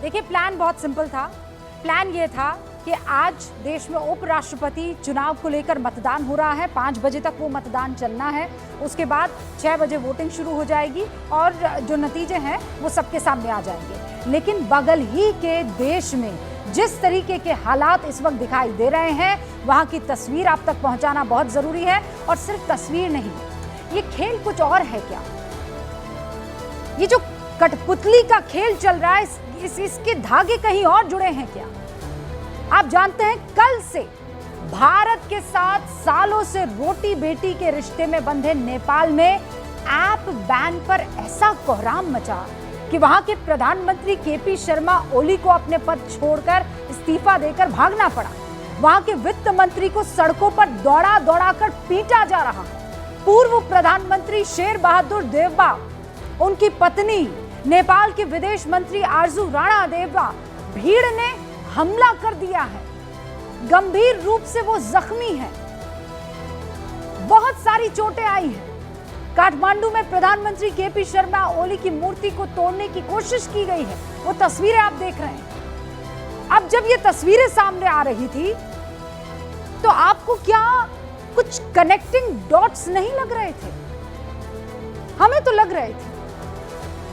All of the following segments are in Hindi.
देखिए, प्लान बहुत सिंपल था। प्लान ये था कि आज देश में उपराष्ट्रपति चुनाव को लेकर मतदान हो रहा है। 5 बजे तक वो मतदान चलना है। उसके बाद 6 बजे वोटिंग शुरू हो जाएगी और जो नतीजे हैं वो सबके सामने आ जाएंगे। लेकिन बगल ही के देश में जिस तरीके के हालात इस वक्त दिखाई दे रहे हैं, वहां की तस्वीर आप तक पहुंचाना बहुत जरूरी है। और सिर्फ तस्वीर नहीं, ये खेल कुछ और है क्या? ये जो कठपुतली का खेल चल रहा है, इसके धागे कहीं और जुड़े हैं क्या? आप जानते हैं, कल से भारत के साथ सालों से रोटी बेटी के रिश्ते में बंधे नेपाल में ऐप बैन पर ऐसा कोहराम मचा कि वहां के प्रधानमंत्री केपी शर्मा ओली को अपने पद छोड़कर इस्तीफा देकर भागना पड़ा। वहां के वित्त मंत्री को सड़कों पर दौड़ा दौड़ाकर पीटा जा रहा है। पूर्व प्रधानमंत्री शेर बहादुर देवबा, उनकी पत्नी, नेपाल के विदेश मंत्री आरजू राणा देवबा, भीड़ ने हमला कर दिया है। गंभीर रूप से वो जख्मी है, बहुत सारी चोटें आई हैं। काठमांडू में प्रधानमंत्री केपी शर्मा ओली की मूर्ति को तोड़ने की कोशिश की गई है। वो तस्वीरें आप देख रहे हैं। अब जब ये तस्वीरें सामने आ रही थी तो आपको क्या कुछ कनेक्टिंग डॉट्स नहीं लग रहे थे? हमें तो लग रहे थे,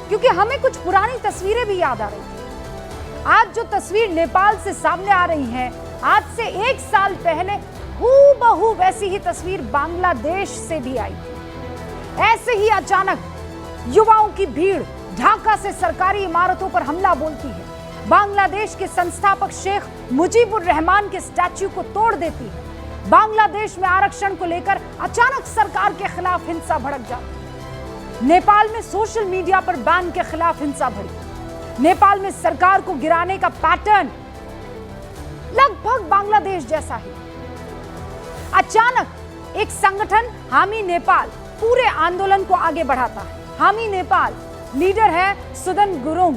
क्योंकि हमें कुछ पुरानी तस्वीरें भी याद आ रही थी। आज जो तस्वीर नेपाल से सामने आ रही है, आज से 1 साल पहले हूबहू वैसी ही तस्वीर बांग्लादेश से भी आई थी। ऐसे ही अचानक युवाओं की भीड़ ढाका से सरकारी इमारतों पर हमला बोलती है। बांग्लादेश के संस्थापक शेख मुजीबुर रहमान के स्टैच्यू को तोड़ देती है। बांग्लादेश में आरक्षण को लेकर अचानक सरकार के खिलाफ हिंसा भड़क जाती है। नेपाल में सोशल मीडिया पर बैन के खिलाफ हिंसा भड़की। नेपाल में सरकार को गिराने का पैटर्न लगभग बांग्लादेश जैसा ही। अचानक एक संगठन हामी नेपाल पूरे आंदोलन को आगे बढ़ाता है। हामी नेपाल लीडर है सुदन गुरुंग,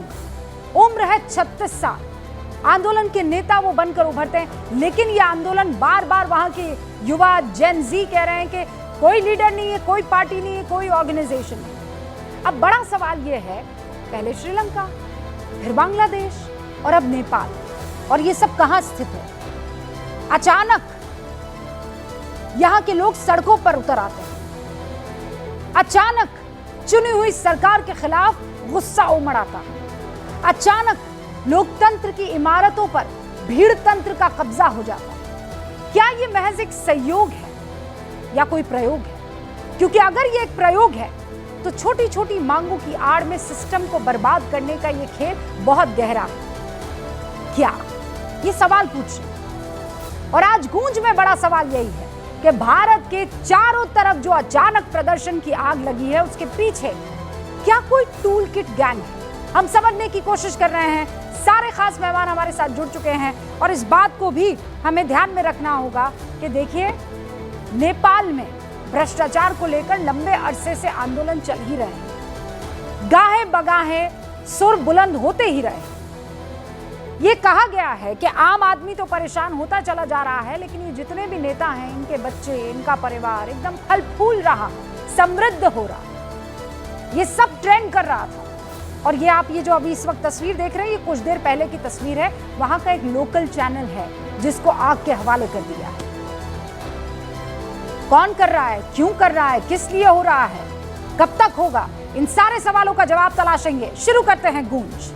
उम्र है 36 साल। आंदोलन के नेता वो बनकर उभरते हैं, लेकिन ये आंदोलन बार बार वहां के युवा जेन जी कह रहे हैं कि कोई लीडर नहीं है, कोई पार्टी नहीं है, कोई ऑर्गेनाइजेशन नहीं। अब बड़ा सवाल ये है, पहले श्रीलंका, फिर बांग्लादेश और अब नेपाल, और ये सब कहां स्थित है? अचानक यहां के लोग सड़कों पर उतर आते हैं। अचानक चुनी हुई सरकार के खिलाफ गुस्सा उमड़ आता है। अचानक लोकतंत्र की इमारतों पर भीड़ तंत्र का कब्जा हो जाता है। क्या ये महज एक संयोग है या कोई प्रयोग है? क्योंकि अगर ये एक प्रयोग है तो छोटी छोटी मांगों की आड़ में सिस्टम को बर्बाद करने का ये खेल बहुत गहरा है। क्या? ये सवाल पूछ रहे। और आज गूंज में बड़ा सवाल यही है कि भारत के चारों तरफ जो अचानक प्रदर्शन की आग लगी है, उसके पीछे क्या कोई टूल किट गैंग है? हम समझने की कोशिश कर रहे हैं। सारे खास मेहमान हमारे साथ जुड़ चुके हैं और इस बात को भी हमें ध्यान में रखना होगा कि देखिए, नेपाल में भ्रष्टाचार को लेकर लंबे अरसे से आंदोलन चल ही रहे हैं। गाहे बगाहे सुर बुलंद होते ही रहे। ये कहा गया है कि आम आदमी तो परेशान होता चला जा रहा है, लेकिन ये जितने भी नेता हैं, इनके बच्चे, इनका परिवार एकदम फल फूल रहा, समृद्ध हो रहा। ये सब ट्रेंड कर रहा था। और ये आप ये जो अभी इस वक्त तस्वीर देख रहे हैं, ये कुछ देर पहले की तस्वीर है। वहां का एक लोकल चैनल है जिसको आग के हवाले कर दिया है। कौन कर रहा है, क्यों कर रहा है, किस लिए हो रहा है, कब तक होगा, इन सारे सवालों का जवाब तलाशेंगे। शुरू करते हैं गूंज।